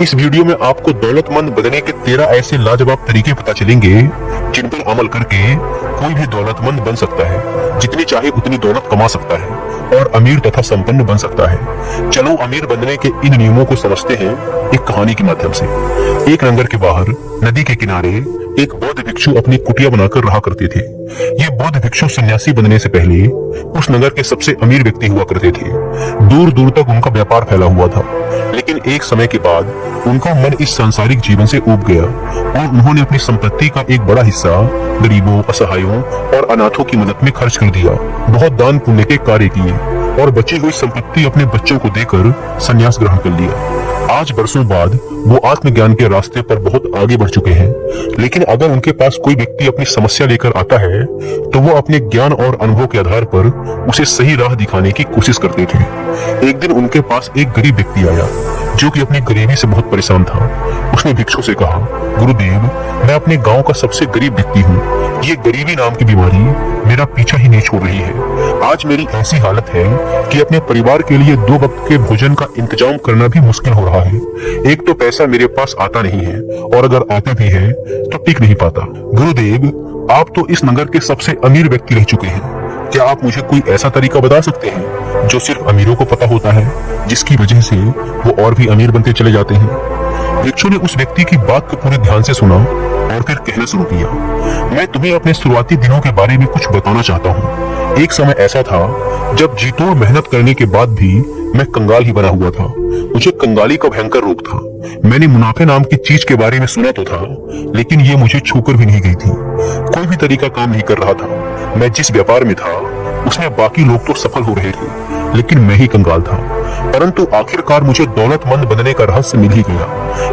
इस वीडियो में आपको दौलतमंद बनने के 13 ऐसे लाजवाब तरीके पता चलेंगे जिन पर अमल करके कोई भी दौलतमंद बन सकता है, जितनी चाहे उतनी दौलत कमा सकता है और अमीर तथा संपन्न बन सकता है। चलो अमीर बनने के इन नियमों को समझते हैं एक कहानी के माध्यम से। एक नगर के बाहर नदी के किनारे एक बौद्ध भिक्षु अपनी कुटिया बनाकर रहा करते थे। ये बौद्ध भिक्षु सन्यासी बनने से पहले उस नगर के सबसे अमीर व्यक्ति हुआ करते थे। दूर दूर तक उनका व्यापार फैला हुआ था, लेकिन एक समय के बाद उनका मन इस सांसारिक जीवन से ऊब गया और उन्होंने अपनी संपत्ति का एक बड़ा हिस्सा गरीबों, असहायों और अनाथों की मदद में खर्च कर दिया। बहुत दान पुण्य के कार्य किए और बची हुई संपत्ति अपने बच्चों को देकर संन्यास ग्रहण कर लिया। आज बरसों बाद वो आत्मज्ञान के रास्ते पर बहुत आगे बढ़ चुके हैं, लेकिन अगर उनके पास कोई व्यक्ति अपनी समस्या लेकर आता है तो वो अपने ज्ञान और अनुभव के आधार पर उसे सही राह दिखाने की कोशिश करते थे। एक दिन उनके पास एक गरीब व्यक्ति आया जो कि अपनी गरीबी से बहुत परेशान था। उसने भिक्षु से कहा, गुरुदेव, मैं अपने गांव का सबसे गरीब व्यक्ति हूँ। ये गरीबी नाम की बीमारी मेरा पीछा ही नहीं छोड़ रही है। आज मेरी ऐसी हालत है कि अपने परिवार के लिए 2 वक्त के भोजन का इंतजाम करना भी मुश्किल हो रहा है। एक तो पैसा मेरे पास आता नहीं है और अगर आता भी है तो टिक नहीं पाता। गुरुदेव, आप तो इस नगर के सबसे अमीर व्यक्ति रह चुके हैं। क्या आप मुझे कोई ऐसा तरीका बता सकते हैं जो सिर्फ अमीरों को पता होता है, जिसकी वजह से वो और भी अमीर बनते चले जाते हैं? भिक्षु ने उस व्यक्ति की बात को पूरे ध्यान से सुना और फिर कहना शुरू किया, मैं तुम्हें अपने शुरुआती दिनों के बारे में कुछ बताना चाहता हूँ। एक समय ऐसा था जब जी तोड़ मेहनत करने के बाद भी मैं कंगाल ही बना हुआ था। मुझे कंगाली का भयंकर रोग था। मैंने मुनाफे नाम की चीज के बारे में सुना तो था, लेकिन ये मुझे छूकर भी नहीं गई थी। कोई भी तरीका काम नहीं कर रहा था। मैं जिस व्यापार में था उसमें बाकी लोग तो सफल हो रहे थे, लेकिन मैं ही कंगाल था। परंतु आखिरकार मुझे दौलतमंद बनने का रहस्य मिल ही गया।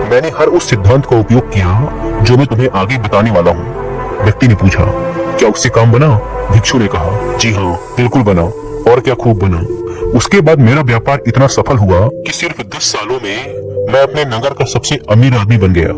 मैंने हर उस सिद्धांत का उपयोग किया जो मैं तुम्हें आगे बताने वाला हूँ। व्यक्ति ने पूछा, क्या उससे काम बना? भिक्षु ने कहा, जी हाँ, बिल्कुल बना, और क्या खूब बना। उसके बाद मेरा व्यापार इतना सफल हुआ कि सिर्फ 10 सालों में मैं अपने नगर का सबसे अमीर आदमी बन गया।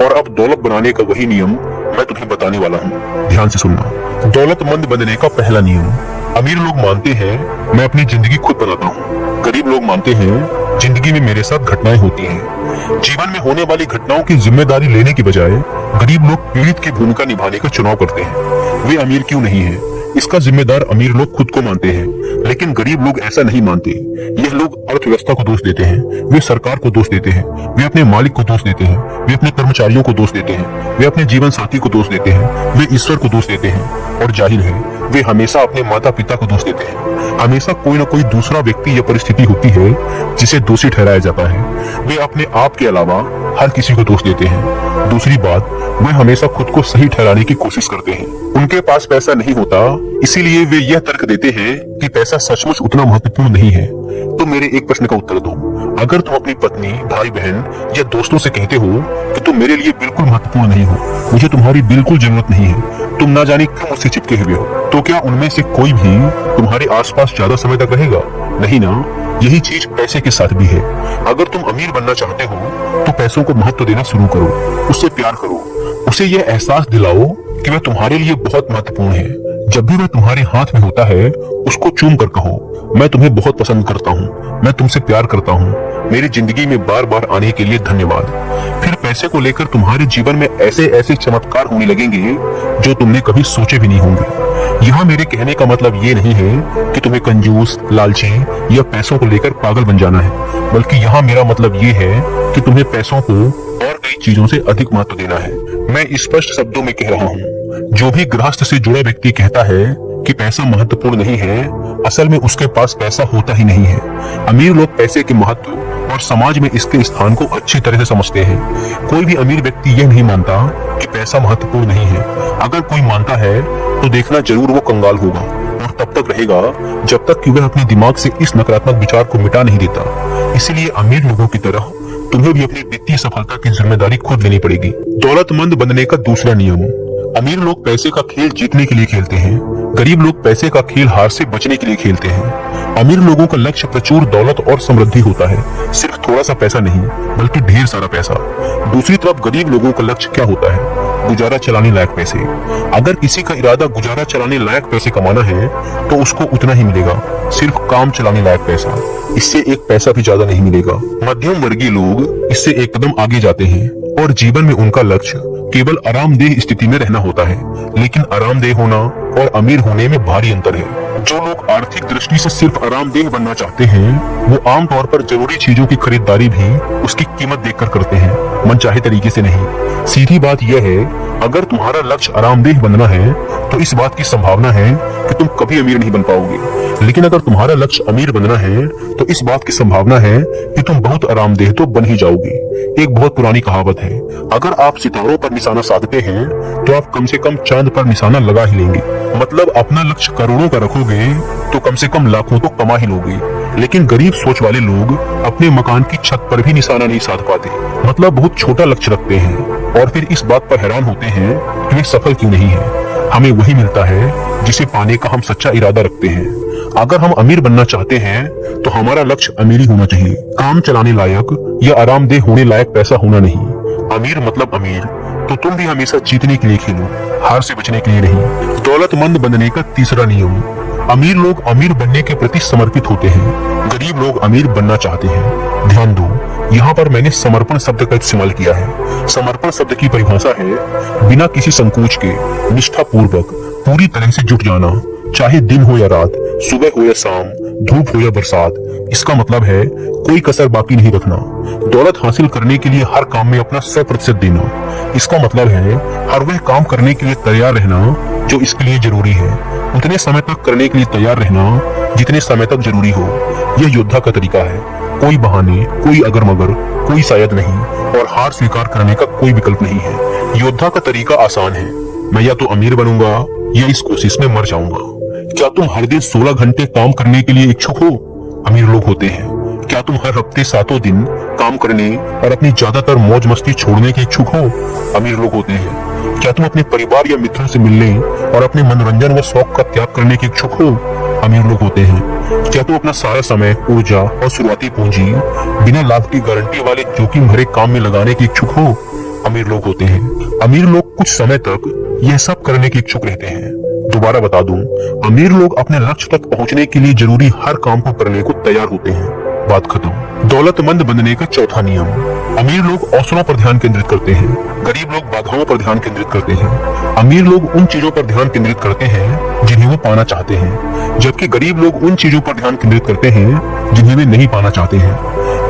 और अब दौलत बनाने का वही नियम मैं तुम्हें बताने वाला हूँ। ध्यान से सुनना। दौलतमंद बनने का पहला नियम। अमीर लोग मानते हैं मैं अपनी जिंदगी खुद बनाता हूँ। गरीब लोग मानते हैं जिंदगी में मेरे साथ घटनाएं होती हैं। जीवन में होने वाली घटनाओं की जिम्मेदारी लेने की बजाय गरीब लोग पीड़ित की भूमिका निभाने का चुनाव करते हैं। वे अमीर क्यों नहीं है, इसका जिम्मेदार अमीर लोग खुद को मानते हैं, लेकिन गरीब लोग ऐसा नहीं मानते। यह लोग अर्थव्यवस्था को दोष देते हैं, वे सरकार को दोष देते हैं, वे अपने मालिक को दोष देते हैं, वे अपने कर्मचारियों को दोष देते हैं, वे अपने जीवन साथी को दोष देते हैं, वे ईश्वर को दोष देते हैं और जाहिर है वे हमेशा अपने माता पिता को दोष देते हैं। हमेशा कोई न कोई दूसरा व्यक्ति या परिस्थिति होती है जिसे दोषी ठहराया जाता है। वे अपने आप के अलावा हर किसी को दोष देते हैं। दूसरी बात, वे हमेशा खुद को सही ठहराने की कोशिश करते हैं। उनके पास पैसा नहीं होता, इसीलिए वे यह तर्क देते हैं कि पैसा सचमुच उतना महत्वपूर्ण नहीं है। तो मेरे एक प्रश्न का उत्तर दो। अगर तुम अपनी पत्नी, भाई बहन या दोस्तों से कहते हो कि तुम मेरे लिए बिल्कुल महत्वपूर्ण नहीं हो, मुझे तुम्हारी बिल्कुल जरूरत नहीं है, तुम ना जाने क्यों मुझसे चिपके हुए हो, तो क्या उनमें से कोई भी तुम्हारे आसपास ज्यादा समय तक रहेगा? नहीं ना। यही चीज पैसे के साथ भी है। अगर तुम अमीर बनना चाहते हो तो पैसों को महत्व देना शुरू करो, उससे प्यार करो, उसे यह एहसास दिलाओ कि वह तुम्हारे लिए बहुत महत्वपूर्ण है। जब भी वह तुम्हारे हाथ में होता है उसको चूम कर कहो, मैं तुम्हें बहुत पसंद करता हूँ, मैं तुमसे प्यार करता हूँ, मेरी जिंदगी में बार बार आने के लिए धन्यवाद। फिर पैसे को लेकर तुम्हारे जीवन में ऐसे ऐसे चमत्कार होने लगेंगे जो तुमने कभी सोचे भी नहीं होंगे। यहाँ मेरे कहने का मतलब ये नहीं है कि तुम्हें कंजूस, लालची या पैसों को लेकर पागल बन जाना है, बल्कि यहाँ मेरा मतलब ये है कि तुम्हें पैसों को और कई चीजों से अधिक महत्व देना है। मैं स्पष्ट शब्दों में कह रहा हूँ, जो भी गृहस्थ से जुड़ा व्यक्ति कहता है कि पैसा महत्वपूर्ण नहीं है, असल में उसके पास पैसा होता ही नहीं है। अमीर लोग पैसे के महत्व और समाज में इसके स्थान को अच्छी तरह से समझते हैं। कोई भी अमीर व्यक्ति यह नहीं मानता कि पैसा महत्वपूर्ण नहीं है। अगर कोई मानता है तो देखना जरूर वो कंगाल होगा और तब तक रहेगा जब तक कि वह अपने दिमाग से इस नकारात्मक विचार को मिटा नहीं देता। इसलिए अमीर लोगों की तरह तुम्हें भी अपनी वित्तीय सफलता की जिम्मेदारी खुद लेनी पड़ेगी। दौलतमंद बनने का दूसरा नियम। अमीर लोग पैसे का खेल जीतने के लिए खेलते हैं, गरीब लोग पैसे का खेल हार से बचने के लिए खेलते हैं। अमीर लोगों का लक्ष्य प्रचुर दौलत और समृद्धि होता है, सिर्फ थोड़ा सा पैसा नहीं बल्कि ढेर सारा पैसा। दूसरी तरफ गरीब लोगों का लक्ष्य क्या होता है? गुजारा चलाने लायक पैसे। अगर किसी का इरादा गुजारा चलाने लायक पैसे कमाना है तो उसको उतना ही मिलेगा, सिर्फ काम चलाने लायक पैसा। इससे एक पैसा भी ज्यादा नहीं मिलेगा। मध्यम वर्गीय लोग इससे एक कदम आगे जाते हैं और जीवन में उनका लक्ष्य केवल आरामदेह स्थिति में रहना होता है। लेकिन आरामदेह होना और अमीर होने में भारी अंतर है। जो लोग आर्थिक दृष्टि से सिर्फ आरामदेह बनना चाहते हैं वो आमतौर पर जरूरी चीजों की खरीदारी भी उसकी कीमत देखकर करते हैं, मनचाहे तरीके से नहीं। सीधी बात यह है, अगर तुम्हारा लक्ष्य आरामदेह बनना है तो इस बात की संभावना है कि तुम कभी अमीर नहीं बन पाओगे। लेकिन अगर तुम्हारा लक्ष्य अमीर बनना है तो इस बात की संभावना है कि तुम बहुत आरामदेह तो बन ही जाओगे। एक बहुत पुरानी कहावत है, अगर आप सितारों पर निशाना साधते हैं तो आप कम से कम चांद पर निशाना लगा ही लेंगे। मतलब अपना लक्ष्य करोड़ों का रखोगे तो कम से कम लाखों तो कमा ही लोगे। लेकिन गरीब सोच वाले लोग अपने मकान की छत पर भी निशाना नहीं साध पाते, मतलब बहुत छोटा लक्ष्य रखते हैं और फिर इस बात पर हैरान होते हैं कि वे सफल क्यों नहीं है। हमें वही मिलता है जिसे पाने का हम सच्चा इरादा रखते हैं। अगर हम अमीर बनना चाहते हैं तो हमारा लक्ष्य अमीरी होना चाहिए, काम चलाने लायक या आरामदेह होने लायक पैसा होना नहीं। अमीर मतलब अमीर, तो तुम भी हमेशा जीतने के लिए खेलो, हार से बचने के लिए नहीं। दौलतमंद बनने का तीसरा नियम, अमीर लोग अमीर बनने के प्रति समर्पित होते हैं, गरीब लोग अमीर बनना चाहते हैं। ध्यान दो, यहाँ पर मैंने समर्पण शब्द का इस्तेमाल किया है। समर्पण शब्द की परिभाषा है बिना किसी संकोच के, निष्ठा पूर्वक, पूरी तरह से जुट जाना, चाहे दिन हो या रात, सुबह हो या शाम, धूप हो या बरसात। इसका मतलब है कोई कसर बाकी नहीं रखना। दौलत हासिल करने के लिए हर काम में अपना 100% देना। इसका मतलब है हर वह काम करने के लिए तैयार रहना जो इसके लिए जरूरी है, उतने समय तक करने के लिए तैयार रहना जितने समय तक जरूरी हो। यह योद्धा का तरीका है, कोई बहाने, कोई अगर मगर, कोई शायद नहीं, और हार स्वीकार करने का कोई विकल्प नहीं है। योद्धा का तरीका आसान है, मैं या तो अमीर बनूंगा या इस कोशिश में मर जाऊंगा। क्या तुम हर दिन 16 घंटे काम करने के लिए इच्छुक हो? अमीर लोग होते हैं। क्या तुम हर हफ्ते 7 दिन काम करने और अपनी ज्यादातर मौज मस्ती छोड़ने के इच्छुक हो? अमीर लोग होते हैं। क्या तुम अपने परिवार या मित्रों से मिलने और अपने मनोरंजन व शौक का त्याग करने के इच्छुक हो? अमीर लोग होते हैं। क्या तुम अपना सारा समय, ऊर्जा और शुरुआती पूंजी बिना लाभ की गारंटी वाले जोखिम भरे काम में लगाने के इच्छुक हो? अमीर लोग होते हैं। अमीर लोग कुछ समय तक यह सब करने के इच्छुक रहते हैं। दोबारा बता दूं, अमीर लोग अपने लक्ष्य तक पहुंचने के लिए जरूरी हर काम को करने को तैयार होते हैं। बात खत्म। दौलतमंद बनने का चौथा नियम, अमीर लोग अवसरों पर ध्यान केंद्रित करते हैं, गरीब लोग बाधाओं पर ध्यान केंद्रित करते हैं। अमीर लोग उन चीजों पर ध्यान केंद्रित करते हैं जिन्हें वो पाना चाहते हैं, जबकि गरीब लोग उन चीजों पर ध्यान केंद्रित करते हैं जिन्हें वे नहीं पाना चाहते हैं।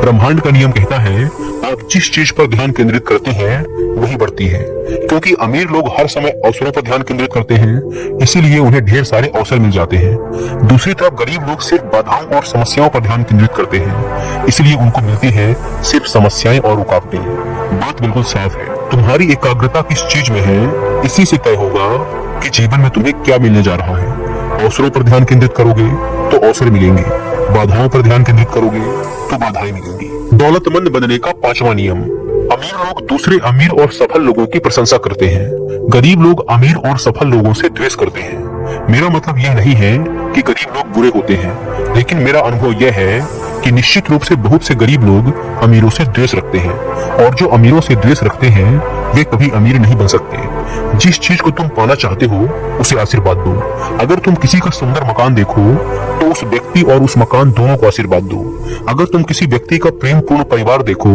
ब्रह्मांड का नियम कहता है, आप जिस चीज पर ध्यान केंद्रित करते हैं वही बढ़ती है। क्योंकि अमीर लोग हर समय अवसरों पर ध्यान केंद्रित करते हैं, इसीलिए उन्हें ढेर सारे अवसर मिल जाते हैं। दूसरी तरफ गरीब लोग सिर्फ बाधाओं और समस्याओं पर ध्यान केंद्रित करते हैं, इसलिए उनको मिलती है सिर्फ समस्याएं और रुकावटें। बात बिल्कुल साफ है, तुम्हारी एकाग्रता किस चीज में है, इसी से तय होगा कि जीवन में तुम्हें क्या मिलने जा रहा है। अवसरों पर ध्यान केंद्रित करोगे तो अवसर मिलेंगे, बाधाओं पर ध्यान केंद्रित करोगे तो बाधाएं मिलेंगी। दौलतमंद बनने का पांचवा नियम, अमीर लोग दूसरे अमीर और सफल लोगों की प्रशंसा करते हैं, गरीब लोग अमीर और सफल लोगों से द्वेष करते हैं। मेरा मतलब यह नहीं है कि गरीब लोग बुरे होते हैं, लेकिन मेरा अनुभव यह है कि निश्चित रूप से बहुत से गरीब लोग अमीरों से द्वेष रखते हैं, और जो अमीरों से द्वेष रखते हैं वे कभी अमीर नहीं बन सकते। जिस चीज को तुम पाना चाहते हो उसे आशीर्वाद दो। अगर तुम किसी का सुंदर मकान देखो तो उस व्यक्ति और उस मकान दोनों को आशीर्वाद दो। अगर तुम किसी व्यक्ति का प्रेम पूर्ण परिवार देखो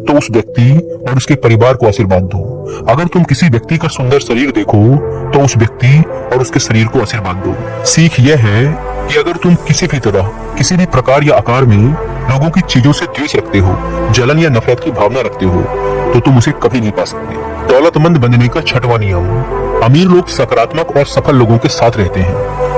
तो उस व्यक्ति और उसके परिवार को आशीर्वाद दो। अगर तुम किसी व्यक्ति का सुंदर शरीर देखो तो उस व्यक्ति और उसके शरीर को आशीर्वाद दो। सीख यह है कि अगर तुम किसी भी तरह, किसी भी प्रकार या आकार में लोगों की चीजों से द्वेष रखते हो, जलन या नफरत की भावना रखते हो, तो तुम उसे कभी नहीं पा सकते। दौलतमंद बनने का छठवां नियम, अमीर लोग सकारात्मक और सफल लोगों के साथ रहते हैं,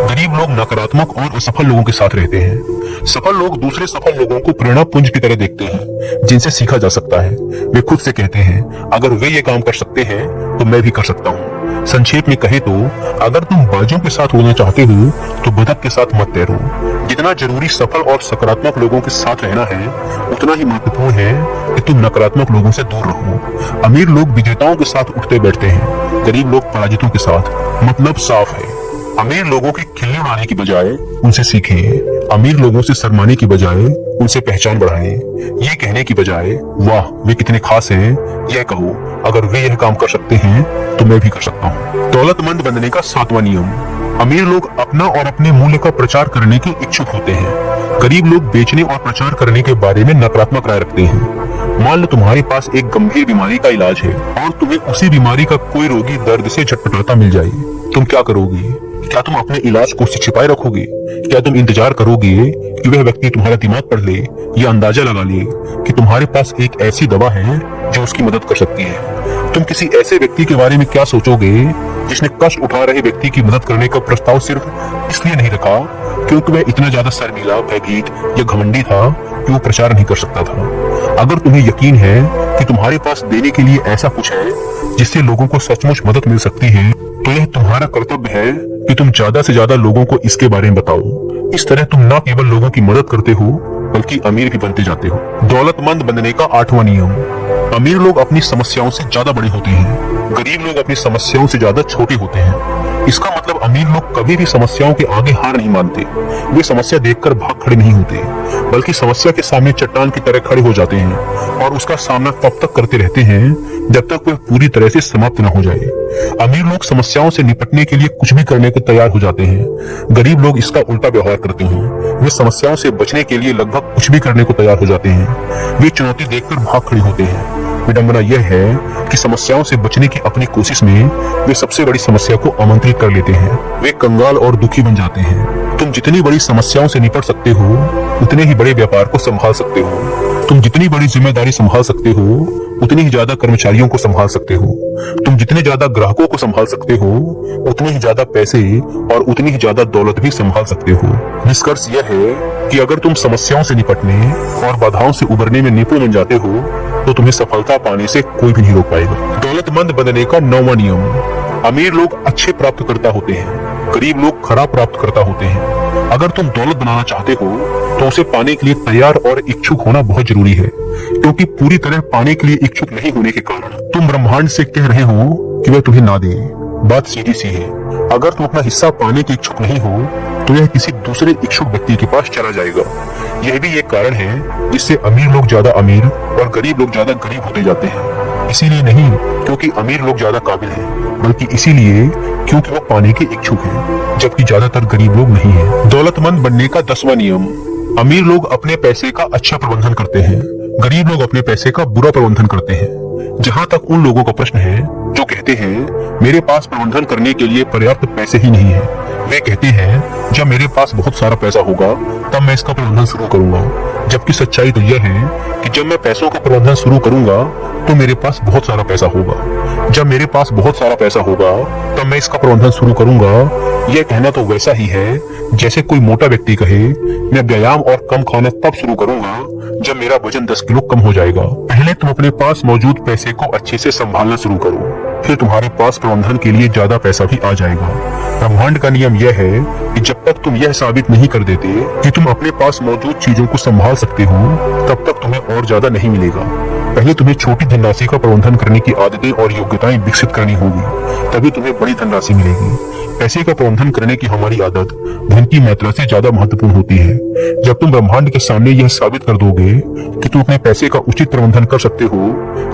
गरीब लोग नकारात्मक और असफल लोगों के साथ रहते हैं। सफल लोग दूसरे सफल लोगों को प्रेरणा पुंज की तरह देखते हैं जिनसे सीखा जा सकता है। वे खुद से कहते हैं, अगर वे ये काम कर सकते हैं तो मैं भी कर सकता हूँ। संक्षेप में कहे तो अगर तुम बाजों के साथ उड़ना चाहते हो तो बतख के साथ मत तैरो। जितना जरूरी सफल और सकारात्मक लोगों के साथ रहना है, उतना ही महत्वपूर्ण है कि तुम नकारात्मक लोगों से दूर रहो। अमीर लोग विजेताओं के साथ उठते बैठते हैं, गरीब लोग पराजितों के साथ। मतलब साफ है, अमीर लोगों की खिल्ली उड़ाने की बजाय उनसे सीखें। अमीर लोगों से शर्माने की बजाय उनसे पहचान बढ़ाएं। ये कहने की बजाय वाह वे कितने खास हैं, यह कहो अगर वे यह काम कर सकते हैं तो मैं भी कर सकता हूँ। दौलतमंद बनने का 7वां नियम। अमीर लोग अपना और अपने मूल्य का प्रचार करने के इच्छुक होते हैं। गरीब लोग बेचने और प्रचार करने के बारे में नकारात्मक राय रखते हैं। मान लो तुम्हारे पास एक गंभीर बीमारी का इलाज है और तुम्हें उसी बीमारी का कोई रोगी दर्द से झटपटाता मिल जाए, तुम क्या करोगे? क्या तुम अपने इलाज को उससे छिपाए रखोगे? क्या तुम इंतजार करोगे कि वह व्यक्ति तुम्हारा दिमाग पढ़ ले या अंदाजा लगा ले कि तुम्हारे पास एक ऐसी दवा है जो उसकी मदद कर सकती है? तुम किसी ऐसे व्यक्ति के बारे में क्या सोचोगे जिसने कष्ट उठा रहे व्यक्ति की मदद करने का प्रस्ताव सिर्फ इसलिए नहीं रखा क्योंकि वह इतना ज्यादा शर्मीला, भयभीत या घमंडी था कि वो प्रचार नहीं कर सकता था। अगर तुम्हें यकीन है कि तुम्हारे पास देने के लिए ऐसा कुछ है जिससे लोगों को सचमुच मदद मिल सकती है, तो यह तुम्हारा कर्तव्य है कि तुम ज्यादा से ज्यादा लोगों को इसके बारे में बताओ। इस तरह तुम न केवल लोगों की मदद करते हो बल्कि अमीर भी बनते जाते हो। दौलतमंद बनने का 8वां नियम। अमीर लोग अपनी समस्याओं से ज्यादा बड़े होते हैं, गरीब लोग अपनी समस्याओं से ज्यादा छोटे होते हैं। इसका मतलब अमीर लोग कभी भी समस्याओं के आगे हार नहीं मानते। वे समस्या देखकर भाग खड़े नहीं होते, बल्कि समस्या के सामने चट्टान की तरह खड़े हो जाते हैं और उसका सामना तब तक करते रहते हैं जब तक वह पूरी तरह से समाप्त न हो जाए। अमीर लोग समस्याओं से निपटने के लिए कुछ भी करने को तैयार हो जाते हैं। गरीब लोग इसका उल्टा व्यवहार करते हैं। वे समस्याओं से बचने के लिए लगभग कुछ भी करने को तैयार हो जाते हैं। वे चुनौती देखकर भाग खड़े होते हैं। विडंबना यह है कि समस्याओं से बचने की अपनी कोशिश में वे सबसे बड़ी समस्या को आमंत्रित कर लेते हैं। वे कंगाल और दुखी बन जाते हैं। तुम जितनी बड़ी समस्याओं से निपट सकते हो उतने ही बड़े व्यापार को संभाल सकते हो। तुम जितनी बड़ी जिम्मेदारी संभाल सकते हो उतनी ही ज्यादा कर्मचारियों को संभाल सकते हो। तुम जितने ज्यादा ग्राहकों को संभाल सकते हो उतने ही ज्यादा पैसे और उतनी ही ज्यादा दौलत भी संभाल सकते हो। निष्कर्ष यह है कि अगर तुम समस्याओं से निपटने और बाधाओं से उबरने में निपुण बन जाते हो तो तुम्हें सफलता पाने से कोई भी नहीं रोक पाएगा। दौलतमंद बनने का 9वां नियम। अमीर लोग अच्छे प्राप्तकर्ता होते हैं, गरीब लोग खराब प्राप्तकर्ता होते हैं। अगर तुम दौलत बनाना चाहते हो तो उसे पाने के लिए तैयार और इच्छुक होना बहुत जरूरी है, क्योंकि पूरी तरह पाने के लिए इच्छुक नहीं होने के कारण तुम ब्रह्मांड से कह रहे हो कि वह तुम्हें ना दे। बात सीधी सी है, अगर तुम अपना हिस्सा पाने के इच्छुक नहीं हो तो यह किसी दूसरे इच्छुक व्यक्ति के पास चला जाएगा। यह भी एक कारण है जिससे अमीर लोग ज्यादा अमीर और गरीब लोग ज्यादा गरीब होते जाते हैं। इसीलिए नहीं क्योंकि अमीर लोग ज्यादा काबिल हैं, बल्कि इसीलिए क्योंकि वो पाने के इच्छुक हैं, जबकि ज्यादातर गरीब लोग नहीं हैं। दौलतमंद बनने का 10वां नियम। अमीर लोग अपने पैसे का अच्छा प्रबंधन करते हैं, गरीब लोग अपने पैसे का बुरा प्रबंधन करते हैं। जहाँ तक उन लोगों का प्रश्न है जो कहते हैं मेरे पास प्रबंधन करने के लिए पर्याप्त पैसे ही नहीं है, वे कहते हैं जब मेरे पास बहुत सारा पैसा होगा तब मैं इसका प्रबंधन शुरू करूंगा। जबकि सच्चाई तो यह है कि जब मैं पैसों का प्रबंधन शुरू करूंगा तो मेरे पास बहुत सारा पैसा होगा। जब मेरे पास बहुत सारा पैसा होगा तब मैं इसका प्रबंधन शुरू करूंगा। यह कहना तो वैसा ही है जैसे कोई मोटा व्यक्ति कहे मैं व्यायाम और कम खाना तब शुरू करूंगा जब मेरा वजन 10 किलो कम हो जाएगा। पहले तुम अपने पास मौजूद पैसे को अच्छे से संभालना शुरू करो, फिर तुम्हारे पास प्रबंधन के लिए ज्यादा पैसा भी आ जाएगा। ब्रह्मांड का नियम यह है कि जब तक तुम यह साबित नहीं कर देते कि तुम अपने पास मौजूद चीजों को संभाल सकते हो तब तक तुम्हें और ज्यादा नहीं मिलेगा। पहले तुम्हें छोटी धनराशि का प्रबंधन करने की आदतें और योग्यताएं विकसित करनी होगी, तभी तुम्हें बड़ी धनराशि मिलेगी। पैसे का प्रबंधन करने की हमारी आदत धन की मात्रा से ज्यादा महत्वपूर्ण होती है। जब तुम ब्रह्मांड के सामने यह साबित कर दोगे कि तुम अपने पैसे का उचित प्रबंधन कर सकते हो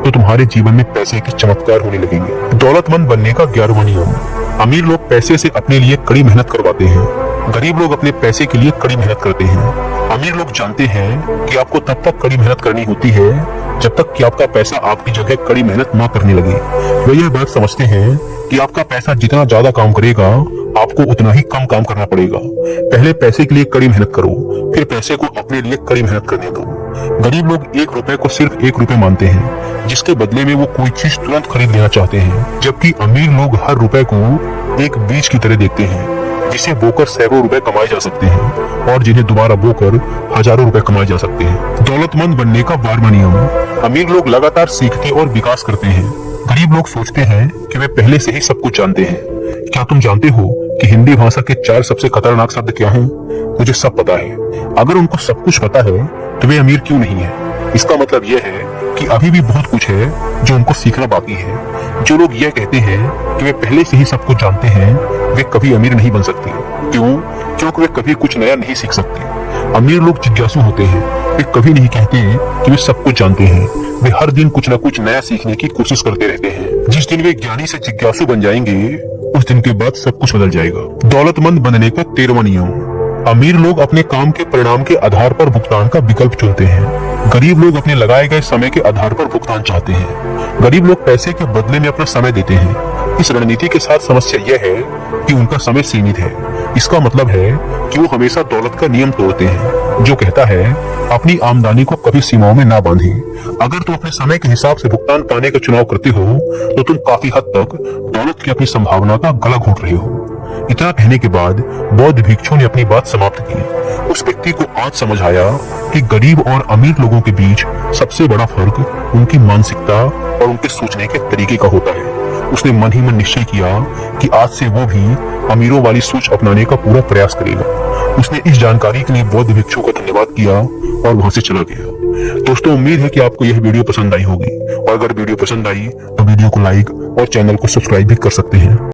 तो तुम्हारे जीवन में पैसे के चमत्कार होने लगेंगे। दौलतमंद बनने का 11वां नियम। अमीर लोग पैसे से अपने लिए कड़ी मेहनत करवाते हैं, गरीब लोग अपने पैसे के लिए कड़ी मेहनत करते हैं। अमीर लोग जानते हैं कि आपको तब तक कड़ी मेहनत करनी होती है जब तक कि आपका पैसा आपकी जगह कड़ी मेहनत ना करने लगे। वे यह बात समझते हैं कि आपका पैसा जितना ज्यादा काम करेगा आपको उतना ही कम काम करना पड़ेगा। पहले पैसे के लिए कड़ी मेहनत करो, फिर पैसे को अपने लिए कड़ी मेहनत करने दो। गरीब लोग 1 रुपए को सिर्फ 1 रुपए मानते हैं, जिसके बदले में वो कोई चीज तुरंत खरीद लेना चाहते हैं, जबकि अमीर लोग हर रुपए को एक बीज की तरह देखते हैं जिसे बोकर सैकड़ों रुपए कमाए जा सकते हैं और जिन्हें दोबारा बोकर हजारों रुपए कमाए जा सकते हैं। दौलतमंद बनने का 12वां नियम। अमीर लोग लगातार सीखते और विकास करते हैं, गरीब लोग सोचते हैं कि वे पहले से ही सब कुछ जानते हैं। क्या तुम जानते हो कि हिंदी भाषा के 4 सबसे खतरनाक शब्द क्या हैं? मुझे सब पता है। अगर उनको सब कुछ पता है तो वे अमीर क्यों नहीं है? इसका मतलब यह है कि अभी भी बहुत कुछ है जो उनको सीखना बाकी है। जो लोग यह कहते हैं कि वे पहले से ही सब कुछ जानते हैं वे कभी अमीर नहीं बन सकते। क्यों? क्योंकि वे कभी कुछ नया नहीं सीख सकते। अमीर लोग जिज्ञासु होते हैं। वे कभी नहीं कहते कि वे सब कुछ जानते हैं। वे हर दिन कुछ न कुछ नया सीखने की कोशिश करते रहते हैं। जिस दिन वे ज्ञानी से जिज्ञासु बन जाएंगे, उस दिन के बाद सब कुछ बदल जाएगा। दौलतमंद बनने का 13वां नियम। अमीर लोग अपने काम के परिणाम के आधार पर भुगतान का विकल्प चुनते हैं। गरीब लोग अपने लगाए गए समय के आधार पर भुगतान चाहते हैं। गरीब लोग पैसे के बदले में अपना समय देते हैं। इस रणनीति के साथ समस्या यह है कि उनका समय सीमित है। इसका मतलब है कि वो हमेशा दौलत का नियम तोड़ते हैं, जो कहता है अपनी आमदनी को कभी सीमाओं में ना बांधे। अगर तुम अपने समय के हिसाब से भुगतान पाने का चुनाव करते हो, तो तुम काफी हद तक दौलत की अपनी संभावना का गला घोंट रहे हो। इतना कहने के बाद बौद्ध भिक्षु ने अपनी बात समाप्त की। उस व्यक्ति को आज समझ आया कि गरीब और अमीर लोगों के बीच सबसे बड़ा फर्क उनकी मानसिकता और उनके सोचने के तरीके का होता है। उसने मन ही मन निश्चय किया कि आज से वो भी अमीरों वाली सोच अपनाने का पूरा प्रयास करेगा। उसने इस जानकारी के लिए बौद्ध भिक्षु का धन्यवाद किया और वहां से चला गया। दोस्तों, उम्मीद है कि आपको यह वीडियो पसंद आई होगी, और अगर वीडियो पसंद आई तो वीडियो को लाइक और चैनल को सब्सक्राइब भी कर सकते हैं।